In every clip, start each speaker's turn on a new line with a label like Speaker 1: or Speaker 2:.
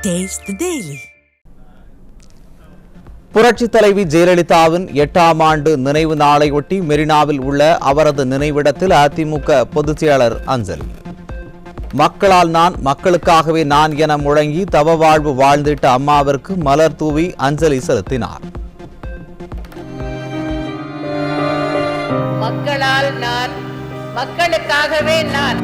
Speaker 1: Taste the Daily.
Speaker 2: புரட்சி தலைவி ஜெயலலிதாவின் 8ஆம் ஆண்டு நினைவு நாளையொட்டி மெரினாவில் உள்ள அவரது நினைவிடத்தில் அதிமுக பொதுச் செயலாளர் அஞ்சலி. மக்களால் நான், மக்களுக்காகவே நான் என முழங்கி தவ வாழ்வு வாழ்ந்திட்ட அம்மாவிற்கு மலர் தூவி அஞ்சலி செலுத்தினார்.
Speaker 3: மக்களால் நான், மக்களுக்காகவே நான்.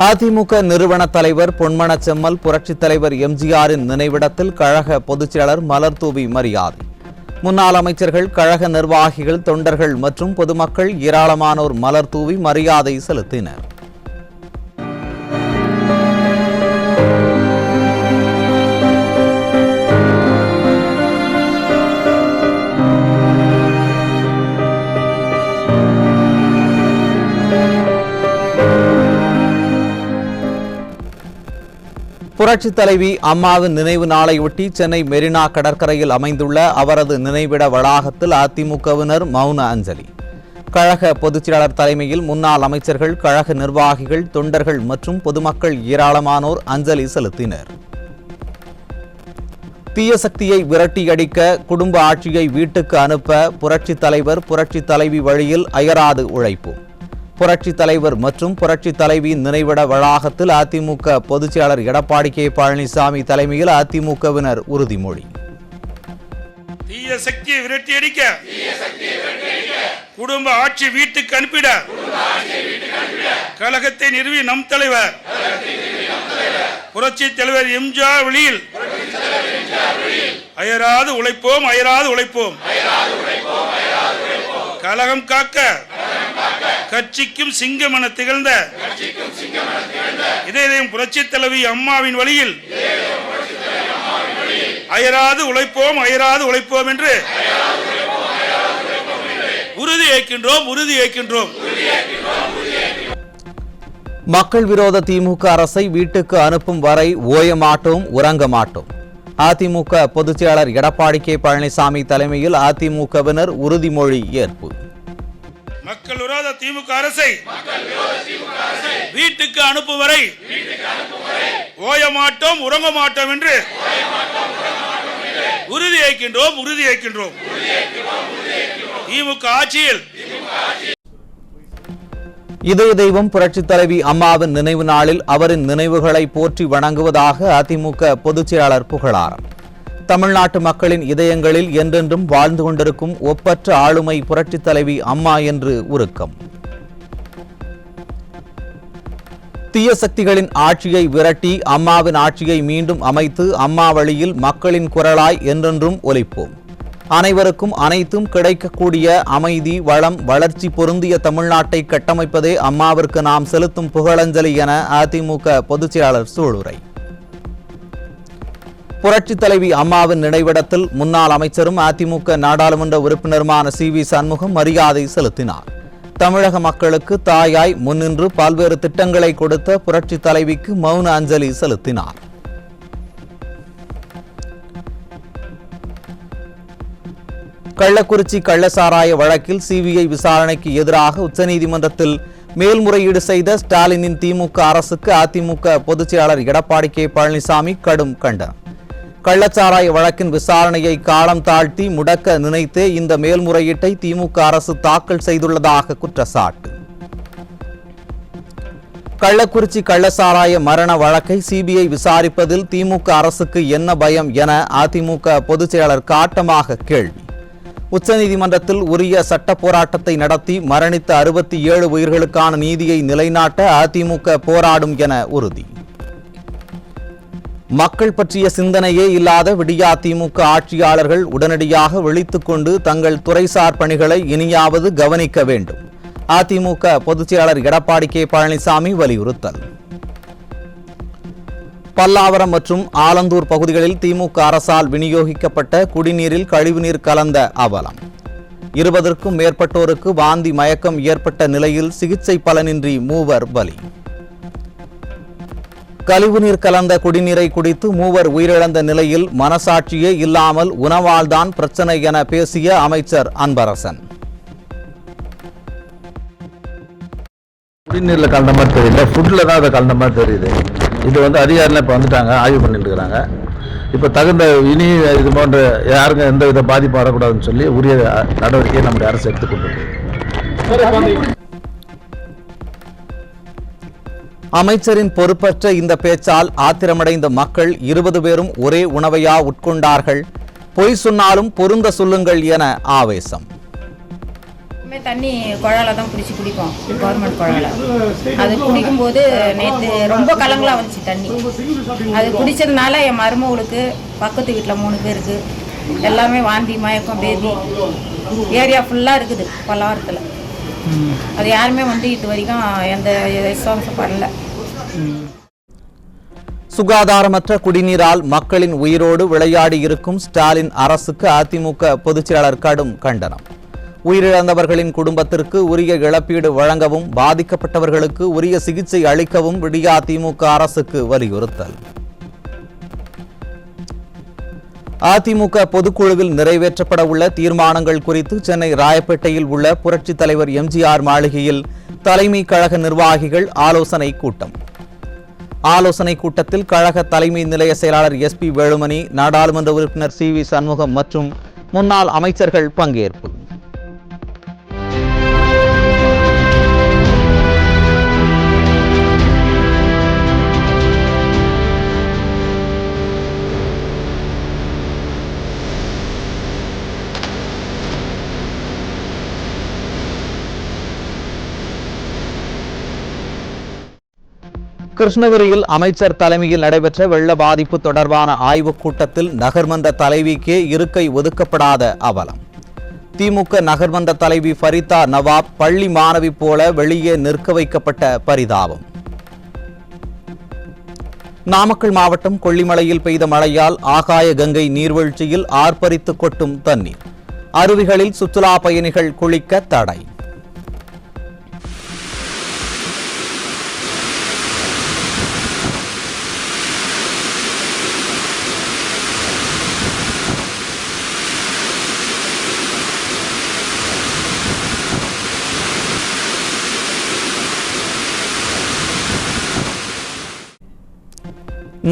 Speaker 2: அதிமுக நிறுவன தலைவர் பொன்மனச்செம்மல் புரட்சித் தலைவர் எம்ஜிஆரின் நினைவிடத்தில் கழக பொதுச் செயலாளர் மலர் தூவி மரியாதை. முன்னாள் அமைச்சர்கள், கழக நிர்வாகிகள், தொண்டர்கள் மற்றும் பொதுமக்கள் ஏராளமானோர் மலர் தூவி மரியாதை செலுத்தினர். புரட்சித் தலைவி அம்மாவின் நினைவு நாளையொட்டி சென்னை மெரினா கடற்கரையில் அமைந்துள்ள அவரது நினைவிட வளாகத்தில் அதிமுகவினர் மௌன அஞ்சலி. கழக பொதுச் செயலாளர் தலைமையில் முன்னாள் அமைச்சர்கள், கழக நிர்வாகிகள், தொண்டர்கள் மற்றும் பொதுமக்கள் ஏராளமானோர் அஞ்சலி செலுத்தினர். தீய சக்தியை விரட்டியடிக்க, குடும்ப ஆட்சியை வீட்டுக்கு அனுப்ப புரட்சித் தலைவர், புரட்சித் தலைவி வழியில் அயராது உழைப்போம். புரட்சித் தலைவர் மற்றும் புரட்சித் தலைவியின் நினைவிட வளாகத்தில் அதிமுக பொதுச் செயலாளர் எடப்பாடி கே பழனிசாமி தலைமையில் அதிமுகவினர் உறுதிமொழி.
Speaker 4: தீய சக்தியை விரட்டியடிக்க, குடும்ப ஆட்சி வீட்டுக்கு அனுப்பிட, கழகத்தை நிறுவி நம் தலைவர் புரட்சித் தலைவர் எம்ஜிஆர் வழியில் அயராது உழைப்போம், அயராது உழைப்போம். கழகம் காக்க கட்சிக்கும் சிங்கம் என திகழ்ந்த இதயம் புரட்சித் தலைவி அம்மாவின் வழியில் அயராது உழைப்போம், அயராது உழைப்போம் என்று உறுதி ஏற்கின்றோம்.
Speaker 2: மக்கள் விரோத திமுக அரசை வீட்டுக்கு அனுப்பும் வரை ஓய மாட்டோம், உறங்க மாட்டோம். அதிமுக பொதுச் செயலாளர் எடப்பாடி கே பழனிசாமி தலைமையில் அதிமுகவினர் உறுதிமொழி ஏற்பு.
Speaker 4: மக்கள் விரோத திமுக அரசை வீட்டுக்கு அனுப்பும் வரை ஓய மாட்டோம், உறங்க மாட்டோம் என்று உறுதி ஏற்கின்றோம். திமுக ஆட்சியில்
Speaker 2: இதய தெய்வம் புரட்சித் தலைவி அம்மாவின் நினைவு நாளில் அவரின் நினைவுகளை போற்றி வணங்குவதாக அதிமுக பொதுச் செயலாளர் புகழாரம். தமிழ்நாட்டு மக்களின் இதயங்களில் என்றென்றும் வாழ்ந்து கொண்டிருக்கும் ஒப்பற்ற ஆளுமை புரட்சித் தலைவி அம்மா என்று உருக்கம். தீய சக்திகளின் ஆட்சியை விரட்டி அம்மாவின் ஆட்சியை மீண்டும் அமைத்து அம்மா வழியில் மக்களின் குரலாய் என்றென்றும் ஒலிப்போம். அனைவருக்கும் அனைத்தும் கிடைக்கக்கூடிய அமைதி, வளம், வளர்ச்சி பொருந்திய தமிழ்நாட்டை கட்டமைப்பதே அம்மாவிற்கு நாம் செலுத்தும் புகழஞ்சலி என அதிமுக பொதுச் செயலாளர் சூளுரை. புரட்சித் தலைவி அம்மாவின் நினைவிடத்தில் முன்னாள் அமைச்சரும் அதிமுக நாடாளுமன்ற உறுப்பினருமான சி.வி. சண்முகம் மரியாதை செலுத்தினார். தமிழக மக்களுக்கு தாயாய் முன்னின்று பல்வேறு திட்டங்களை கொடுத்த புரட்சித் தலைவிக்கு மௌன அஞ்சலி செலுத்தினார். கள்ளக்குறிச்சி கள்ளசாராய வழக்கில் சிபிஐ விசாரணைக்கு எதிராக உச்சநீதிமன்றத்தில் மேல்முறையீடு செய்த ஸ்டாலினின் திமுக அரசுக்கு அதிமுக பொதுச் செயலாளர் எடப்பாடி கே பழனிசாமி கடும் கண்டனம். கள்ளச்சாராய வழக்கின் விசாரணையை காலம் தாழ்த்தி முடக்க நினைத்தே இந்த மேல்முறையீட்டை திமுக அரசு தாக்கல் செய்துள்ளதாக குற்றச்சாட்டு. கள்ளக்குறிச்சி கள்ளசாராய மரண வழக்கை சிபிஐ விசாரிப்பதில் திமுக அரசுக்கு என்ன பயம் என அதிமுக பொதுச் செயலாளர் காட்டமாக கேள்வி. உச்சநீதிமன்றத்தில் உரிய சட்ட போராட்டத்தை நடத்தி மரணித்த 67 உயிர்களுக்கான நீதியை நிலைநாட்ட அதிமுக போராடும் என உறுதி. மக்கள் பற்றிய சிந்தனையே இல்லாத விடியா திமுக ஆட்சியாளர்கள் உடனடியாக விழித்துக் கொண்டு தங்கள் துறைசார் பணிகளை இனியாவது கவனிக்க வேண்டும். அதிமுக பொதுச் செயலாளர் எடப்பாடி கே பழனிசாமி வலியுறுத்தல். பல்லாவரம் மற்றும் ஆலந்தூர் பகுதிகளில் திமுக அரசால் விநியோகிக்கப்பட்ட குடிநீரில் கழிவுநீர் கலந்த அவலம். 20க்கும் மேற்பட்டோருக்கு வாந்தி மயக்கம் ஏற்பட்ட நிலையில் சிகிச்சை பலனின்றி 3 பலி. கழிவுநீர் கலந்த குடிநீரை குடித்து மூவர் உயிரிழந்த நிலையில் மனசாட்சியே இல்லாமல் உணவால்தான் பிரச்சனை என பேசிய அமைச்சர் அன்பரசன்.
Speaker 1: குடிநீரில் கலந்த மாதிரி தெரியல, ஃபுட்டில் தான் அதை கலந்த மாதிரி தெரியுது. இது அதிகாரிகள் இப்போ வந்துட்டாங்க, ஆய்வு பண்ணிட்டு இருக்கிறாங்க. இப்போ தகுந்த இனி இது போன்ற யாருங்க எந்த வித பாதிப்பு வரக்கூடாதுன்னு சொல்லி உரிய நடவடிக்கையை நம்முடைய அரசு எடுத்துக்கொண்டிருக்கு.
Speaker 2: அமைச்சரின் பொறுப்பற்ற இந்த பேச்சால் ஆத்திரமடைந்த மக்கள் 20 பேரும் ஒரே உணவையா உட்கொண்டார்கள்? பொய் சொன்னாலும் பொருந்த சொல்லுங்கள் என ஆவேசம்.
Speaker 5: தண்ணி குழால தான் பிடிச்சி குடிப்போம், கவர்மெண்ட் குழால. அது குடிக்கும்போது நேற்று ரொம்ப கலங்கலாக வந்துச்சு தண்ணி. அது குடித்ததுனால என் மருமகளுக்கு, பக்கத்து வீட்டில் 3 பேருக்கு எல்லாமே வாந்தி, மயக்கம், பேதி. ஏரியா ஃபுல்லாக இருக்குது பல்லாவரத்தில். அது யாருமே இது வரைக்கும் எந்த விசுவாசம் பண்ணல.
Speaker 2: சுகாதாரமற்ற குடிநீரால் மக்களின் உயிரோடு விளையாடி இருக்கும் ஸ்டாலின் அரசுக்கு அதிமுக பொதுச் செயலாளர் கடும் கண்டனம். உயிரிழந்தவர்களின் குடும்பத்திற்கு உரிய இழப்பீடு வழங்கவும் பாதிக்கப்பட்டவர்களுக்கு உரிய சிகிச்சை அளிக்கவும் விடியா திமுக அரசுக்கு வலியுறுத்தல். அதிமுக பொதுக்குழுவில் நிறைவேற்றப்பட உள்ள தீர்மானங்கள் குறித்து சென்னை ராயப்பேட்டையில் உள்ள புரட்சித் தலைவர் எம்ஜிஆர் மாளிகையில் தலைமை கழக நிர்வாகிகள் ஆலோசனை கூட்டம். ஆலோசனை கூட்டத்தில் கழக தலைமை நிலைய செயலாளர் SP வேலுமணி, நாடாளுமன்ற உறுப்பினர் CV சண்முகம் மற்றும் முன்னாள் அமைச்சர்கள் பங்கேற்பு. கிருஷ்ணகிரியில் அமைச்சர் தலைமையில் நடைபெற்ற வெள்ள பாதிப்பு தொடர்பான ஆய்வுக் கூட்டத்தில் நகர்மன்ற தலைவிக்கே இருக்கை ஒதுக்கப்படாத அவலம். திமுக நகர்மன்ற தலைவி ஃபரிதா நவாப் பள்ளி மாணவி போல வெளியே நிற்க வைக்கப்பட்ட பரிதாபம். நாமக்கல் மாவட்டம் கொல்லிமலையில் பெய்த மழையால் ஆகாய கங்கை நீர்வீழ்ச்சியில் ஆர்ப்பரித்து கொட்டும் தண்ணீர். அருவிகளில் சுற்றுலா பயணிகள் குளிக்க தடை.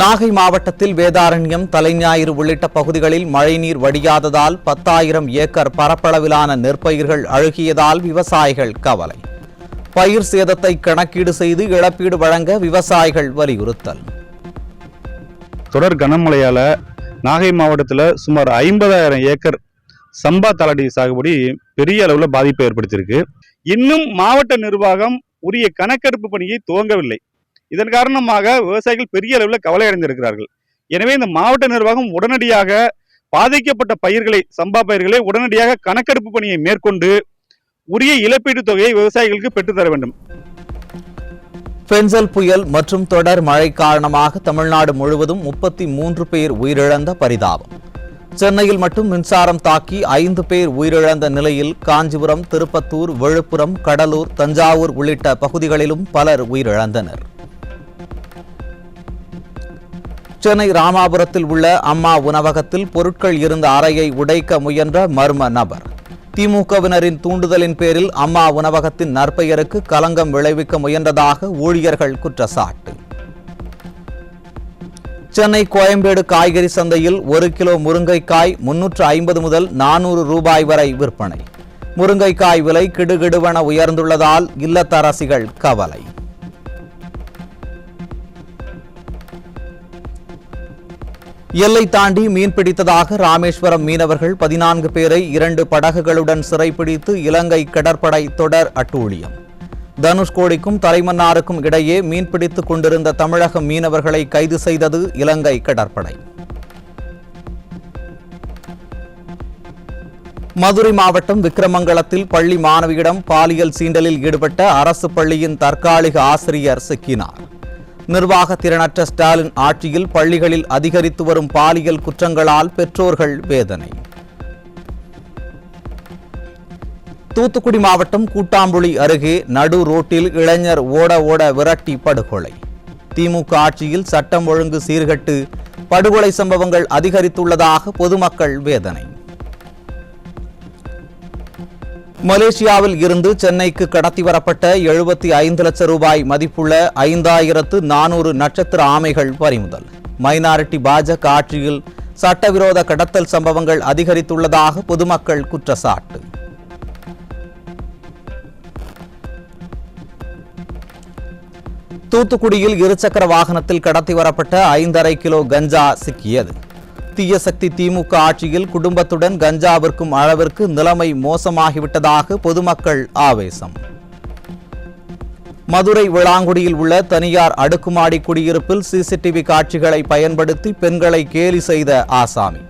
Speaker 2: நாகை மாவட்டத்தில் வேதாரண்யம், தலைஞாயிறு உள்ளிட்ட பகுதிகளில் மழைநீர் வடியாததால் 10,000 ஏக்கர் பரப்பளவிலான நெற்பயிர்கள் அழுகியதால் விவசாயிகள் கவலை. பயிர் சேதத்தை கணக்கீடு செய்து இழப்பீடு வழங்க விவசாயிகள் வலியுறுத்தல்.
Speaker 6: தொடர் கனமழையால நாகை மாவட்டத்தில் சுமார் 50,000 ஏக்கர் சம்பா தலடி சாகுபடி பெரிய அளவில் பாதிப்பை ஏற்படுத்தியிருக்கு. இன்னும் மாவட்ட நிர்வாகம் உரிய கணக்கெடுப்பு பணியை துவங்கவில்லை. இதன் காரணமாக விவசாயிகள் பெரிய அளவில் கவலை அடைந்திருக்கிறார்கள். எனவே இந்த மாவட்ட நிர்வாகம் உடனடியாக பாதிக்கப்பட்ட பயிர்களை, சம்பா பயிர்களை உடனடியாக கணக்கெடுப்பு பணியை மேற்கொண்டு உரிய இழப்பீட்டு தொகையை விவசாயிகளுக்கு பெற்றுத்தர வேண்டும்.
Speaker 2: பென்சல் புயல் மற்றும் தொடர் மழை காரணமாக தமிழ்நாடு முழுவதும் 33 பேர் உயிரிழந்த பரிதாபம். சென்னையில் மட்டும் மின்சாரம் தாக்கி 5 பேர் உயிரிழந்த நிலையில் காஞ்சிபுரம், திருப்பத்தூர், விழுப்புரம், கடலூர், தஞ்சாவூர் உள்ளிட்ட பகுதிகளிலும் பலர் உயிரிழந்தனர். சென்னை ராமாபுரத்தில் உள்ள அம்மா உணவகத்தில் பொருட்கள் இருந்த அறையை உடைக்க முயன்ற மர்ம நபர். திமுகவினரின் தூண்டுதலின் பேரில் அம்மா உணவகத்தின் நற்பெயருக்கு களங்கம் விளைவிக்க முயன்றதாக ஊழியர்கள் குற்றச்சாட்டு. சென்னை கோயம்பேடு காய்கறி சந்தையில் 1 கிலோ முருங்கைக்காய் 350 முதல் 400 ரூபாய் வரை விற்பனை. முருங்கைக்காய் விலை கிடுகிடுவென உயர்ந்துள்ளதால் இல்லத்தரசிகள் கவலை. எல்லை தாண்டி மீன் பிடித்ததாக ராமேஸ்வரம் மீனவர்கள் 14 பேரை 2 படகுகளுடன் சிறைப்பிடித்து இலங்கை கடற்படை தொடர் அட்டூழியம். தனுஷ்கோடிக்கும் தலைமன்னாருக்கும் இடையே மீன்பிடித்துக் கொண்டிருந்த தமிழக மீனவர்களை கைது செய்தது இலங்கை கடற்படை. மதுரை மாவட்டம் விக்கிரமங்கலத்தில் பள்ளி மாணவியிடம் பாலியல் சீண்டலில் ஈடுபட்ட அரசு பள்ளியின் தற்காலிக ஆசிரியர் சிக்கினார். நிர்வாக திறனற்ற ஸ்டாலின் ஆட்சியில் பள்ளிகளில் அதிகரித்து வரும் பாலியல் குற்றங்களால் பெற்றோர்கள் வேதனை. தூத்துக்குடி மாவட்டம் கூட்டாம்புளி அருகே நடு ரோட்டில் இளைஞர் ஓட விரட்டி படுகொலை. திமுக ஆட்சியில் சட்டம் ஒழுங்கு சீர்கெட்டு படுகொலை சம்பவங்கள் அதிகரித்துள்ளதாக பொதுமக்கள் வேதனை. மலேசியாவில் இருந்து சென்னைக்கு கடத்தி வரப்பட்ட 75 லட்சம் ரூபாய் மதிப்புள்ள 5400 நட்சத்திர ஆமைகள் பறிமுதல். மைனாரிட்டி பாஜக ஆட்சியில் சட்டவிரோத கடத்தல் சம்பவங்கள் அதிகரித்துள்ளதாக பொதுமக்கள் குற்றச்சாட்டு. தூத்துக்குடியில் இருசக்கர வாகனத்தில் கடத்தி வரப்பட்ட 5.5 கிலோ கஞ்சா சிக்கியது. தீய சக்தி திமுக ஆட்சியில் குடும்பத்துடன் கஞ்சா விற்கும் அளவிற்கு நிலைமை மோசமாகிவிட்டதாக பொதுமக்கள் ஆவேசம். மதுரை விளாங்குடியில் உள்ள தனியார் அடுக்குமாடி குடியிருப்பில் சிசிடிவி காட்சிகளை பயன்படுத்தி பெண்களை கேலி செய்த ஆசாமி.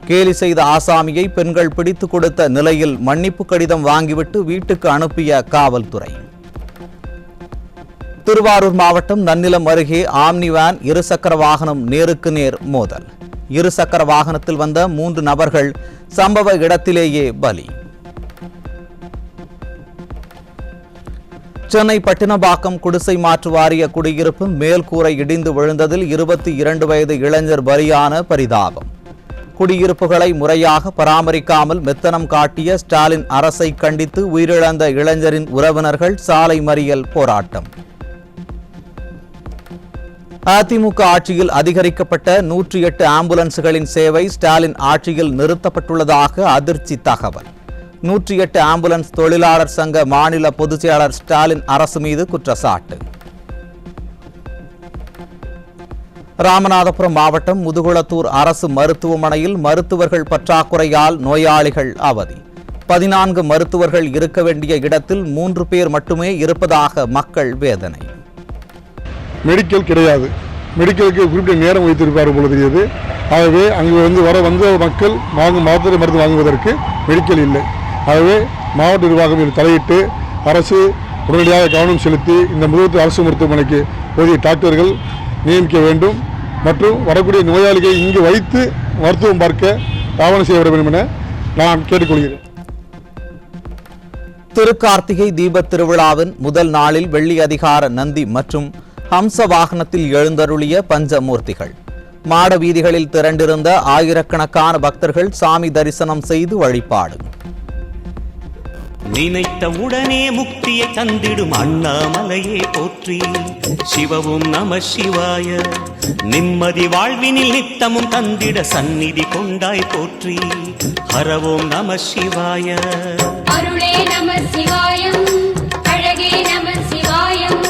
Speaker 2: கேலி செய்த ஆசாமியை பெண்கள் பிடித்துக் கொடுத்த நிலையில் மன்னிப்பு கடிதம் வாங்கிவிட்டு வீட்டுக்கு அனுப்பிய காவல்துறை. திருவாரூர் மாவட்டம் நன்னிலம் அருகே ஆம்னி வேன் இருசக்கர வாகனம் நேருக்கு நேர் மோதல். இருசக்கர வாகனத்தில் வந்த 3 நபர்கள் சம்பவ இடத்திலேயே பலி. சென்னை பட்டினப்பாக்கம் குடிசை மாற்று வாரிய குடியிருப்பின் மேல்கூரை இடிந்து விழுந்ததில் 22 வயது இளைஞர் பலியான பரிதாபம். குடியிருப்புகளை முறையாக பராமரிக்காமல் மெத்தனம் காட்டிய ஸ்டாலின் அரசை கண்டித்து உயிரிழந்த இளைஞரின் உறவினர்கள் சாலை மறியல் போராட்டம். அதிமுக ஆட்சியில் அதிகரிக்கப்பட்ட 108 ஆம்புலன்ஸ்களின் சேவை ஸ்டாலின் ஆட்சியில் நிறுத்தப்பட்டுள்ளதாக அதிர்ச்சி தகவல். 108 ஆம்புலன்ஸ் தொழிலாளர் சங்க மாநில பொதுச் செயலாளர் ஸ்டாலின் அரசு மீது குற்றச்சாட்டு. ராமநாதபுரம் மாவட்டம் முதுகுளத்தூர் அரசு மருத்துவமனையில் மருத்துவர்கள் பற்றாக்குறையால் நோயாளிகள் அவதி. 14 மருத்துவர்கள் இருக்க வேண்டிய இடத்தில் 3 பேர் மட்டுமே இருப்பதாக மக்கள் வேதனை.
Speaker 7: மெடிக்கல் கிடையாது. மெடிக்கலுக்கு குறிப்பிட்ட நேரம் வைத்திருப்பார் போல தெரியுது. ஆகவே அங்கு வந்த மக்கள் மருத்துவம் வாங்குவதற்கு மெடிக்கல் இல்லை. ஆகவே மாவட்ட நிர்வாகம் இதில் தலையிட்டு அரசு உடனடியாக கவனம் செலுத்தி இந்த முதுகுளத்தூர் அரசு மருத்துவமனைக்கு போதிய டாக்டர்கள் நியமிக்க வேண்டும் மற்றும் வரக்கூடிய நோயாளிகளை இங்கு வைத்து மருத்துவம் பார்க்க ஆவணம் செய்ய வேண்டும் என நான் கேட்டுக்கொள்கிறேன்.
Speaker 2: திருக்கார்த்திகை தீபத் திருவிழாவின் முதல் நாளில் வெள்ளி அதிகார நந்தி மற்றும் ஹம்ச வாகனத்தில் எழுந்தருளிய பஞ்சமூர்த்திகள். மாட வீதிகளில் திரண்டிருந்த ஆயிரக்கணக்கான பக்தர்கள் சாமி தரிசனம் செய்து வழிபாடு.
Speaker 8: நினைத்த உடனே முக்தியை தந்திடும் அண்ணாமலையே போற்றி. சிவவும் நம சிவாய. நிம்மதி வாழ்வினில் நித்தமும் தந்திட சந்நிதி கொண்டாய் போற்றி. ஹரவோம் நம சிவாய.
Speaker 9: அருளே நம சிவாயம். அழகே நம சிவாயம்.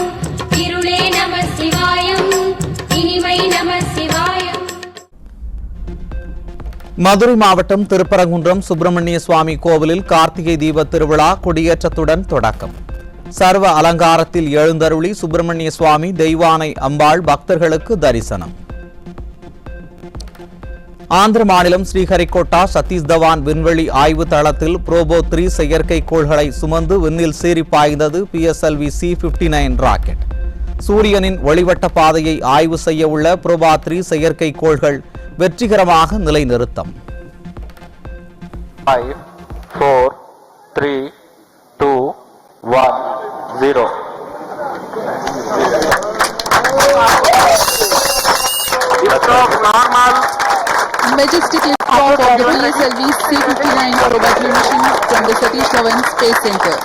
Speaker 9: இருளே நம சிவாயம். இனிமை நம சிவாயம்.
Speaker 2: மதுரை மாவட்டம் திருப்பரங்குன்றம் சுப்பிரமணிய சுவாமி கோவிலில் கார்த்திகை தீப திருவிழா கொடியேற்றத்துடன் தொடக்கம். சர்வ அலங்காரத்தில் எழுந்தருளி சுப்பிரமணிய சுவாமி தெய்வானை அம்பாள் பக்தர்களுக்கு தரிசனம். ஆந்திர மாநிலம் ஸ்ரீஹரிகோட்டா சதீஷ் தவான் விண்வெளி ஆய்வு தளத்தில் புரோபோ 3 செயற்கைக்கோள்களை சுமந்து விண்ணில் சீறி பாய்ந்தது PSLV C-59 ராக்கெட். சூரியனின் ஒளிவட்ட பாதையை ஆய்வு செய்ய உள்ள புரோபா 3 செயற்கைக்கோள்கள் வெற்றிகரமாக நிலைநிறுத்தம்.
Speaker 10: 5, 4, 3, 2, 1, 0.
Speaker 11: Majestic liftoff of the PSLV C-59 Probability mission from the Satish Dhawan Space Center.